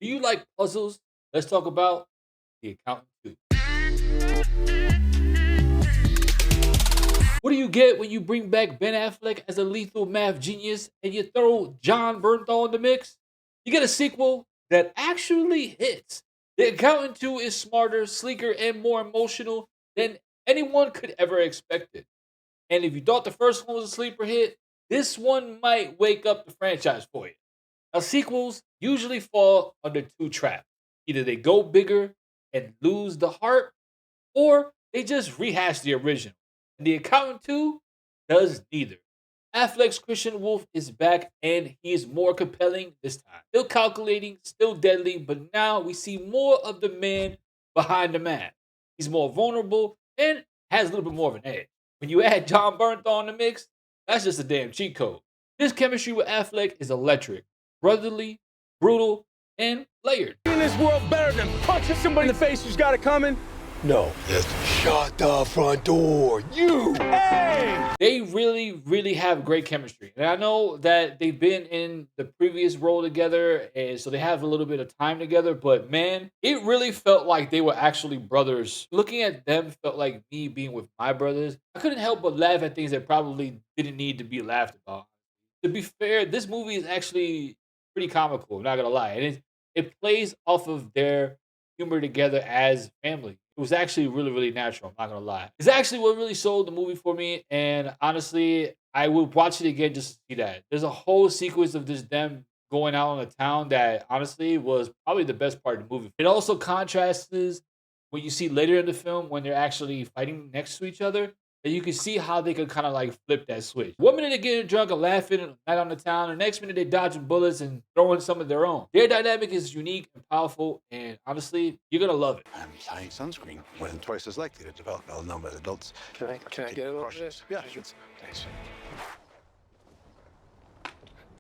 Do you like puzzles? Let's talk about The Accountant 2. What do you get when you bring back Ben Affleck as a lethal math genius and you throw John Bernthal in the mix? You get a sequel that actually hits. The Accountant 2 is smarter, sleeker, and more emotional than anyone could ever expect it. And if you thought the first one was a sleeper hit, this one might wake up the franchise for you. Now, sequels usually fall under two traps. Either they go bigger and lose the heart, or they just rehash the original. And The Accountant 2 does neither. Affleck's Christian Wolf is back and he is more compelling this time. Still calculating, still deadly, but now we see more of the man behind the mask. He's more vulnerable and has a little bit more of an edge. When you add John Bernthal in the mix, that's just a damn cheat code. This chemistry with Affleck is electric, brotherly, brutal, and layered. In this world better than punching somebody in the face who's got it coming? No. Yes. Shut the front door. You. Hey! They really have great chemistry. And I know that they've been in the previous role together, and so they have a little bit of time together, but man, it really felt like they were actually brothers. Looking at them felt like me being with my brothers. I couldn't help but laugh at things that probably didn't need to be laughed about. To be fair, this movie is actually pretty comical, I'm not gonna lie. And it plays off of their humor together as family. It was actually really natural. I'm not gonna lie. It's actually what really sold the movie for me. And honestly, I would watch it again just to see that. There's a whole sequence of just them going out on the town that honestly was probably the best part of the movie. It also contrasts what you see later in the film when they're actually fighting next to each other. And you can see how they could kind of like flip that switch. One minute they're getting drunk and laughing and night on the town, the next minute they're dodging bullets and throwing some of their own. Their dynamic is unique and powerful, and honestly, you're gonna love it. I'm applying sunscreen. More than twice as likely to develop melanoma as adults. Can I get a little bit of this? Yeah, sure. Thanks.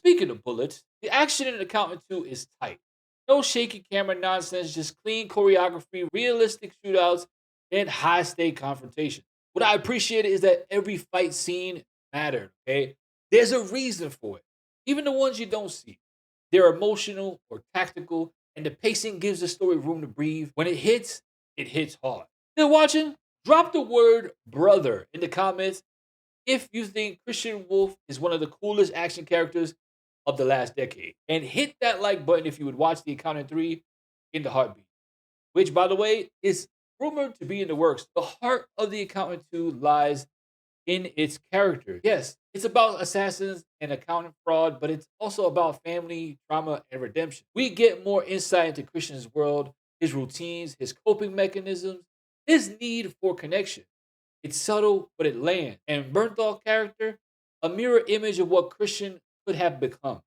Speaking of bullets, the action in Accountant 2 is tight. No shaky camera nonsense, just clean choreography, realistic shootouts, and high stake confrontation. What I appreciate is that every fight scene mattered, okay? There's a reason for it. Even the ones you don't see. They're emotional or tactical, and the pacing gives the story room to breathe. When it hits hard. Still watching? Drop the word brother in the comments if you think Christian Wolf is one of the coolest action characters of the last decade. And hit that like button if you would watch The Accountant 3 in the heartbeat, which, by the way, is rumored to be in the works. The heart of The Accountant 2 lies in its character. Yes, it's about assassins and accountant fraud, but it's also about family, trauma, and redemption. We get more insight into Christian's world, his routines, his coping mechanisms, his need for connection. It's subtle, but it lands. And Bernthal character, a mirror image of what Christian could have become.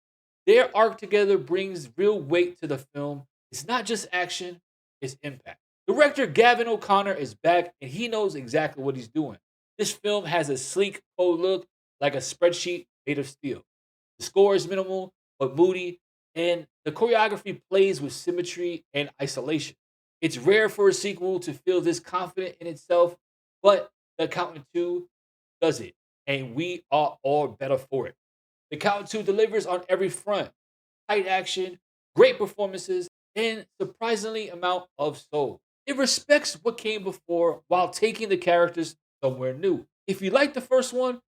Their arc together brings real weight to the film. It's not just action, it's impact. Director Gavin O'Connor is back and he knows exactly what he's doing. This film has a sleek, cold look like a spreadsheet made of steel. The score is minimal but moody, and the choreography plays with symmetry and isolation. It's rare for a sequel to feel this confident in itself, but The Accountant 2 does it, and we are all better for it. The Accountant 2 delivers on every front. Tight action, great performances, and surprisingly amount of soul. It respects what came before while taking the characters somewhere new. If you like the first one,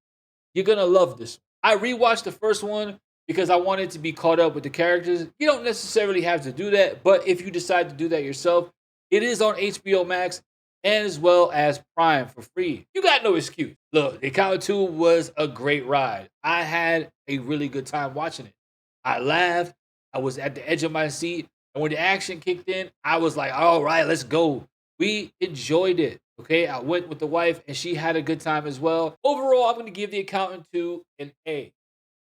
you're gonna love this one. I rewatched the first one because I wanted to be caught up with the characters. You don't necessarily have to do that, but if you decide to do that yourself, it is on HBO Max and as well as Prime for free. You got no excuse. Look, The Accountant 2 was a great ride. I had a really good time watching it. I laughed. I was at the edge of my seat. And when the action kicked in, I was like, all right, let's go. We enjoyed it. Okay. I went with the wife and she had a good time as well. Overall, I'm going to give The Accountant 2 an A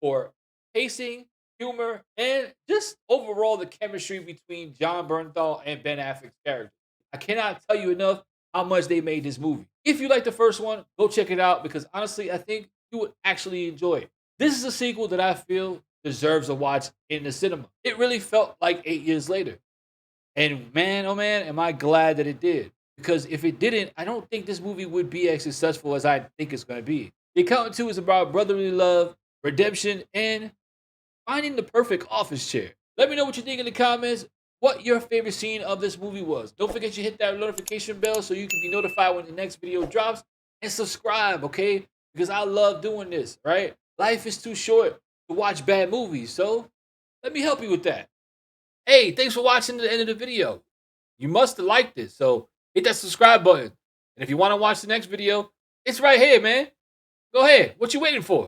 for pacing, humor, and just overall the chemistry between John Bernthal and Ben Affleck's character. I cannot tell you enough how much they made this movie. If you like the first one, go check it out because honestly, I think you would actually enjoy it. This is a sequel that I feel deserves a watch in the cinema. It really felt like 8 years later. And man, oh man, am I glad that it did. Because if it didn't, I don't think this movie would be as successful as I think it's going to be. The Accountant 2 is about brotherly love, redemption, and finding the perfect office chair. Let me know what you think in the comments. what your favorite scene of this movie was. Don't forget to hit that notification bell so you can be notified when the next video drops. And subscribe, okay? Because I love doing this, right? Life is too short to watch bad movies, so let me help you with that. Hey, thanks for watching to the end of the video. You must have liked it, so hit that subscribe button. And if you want to watch the next video, it's right here, man. Go ahead. What you waiting for?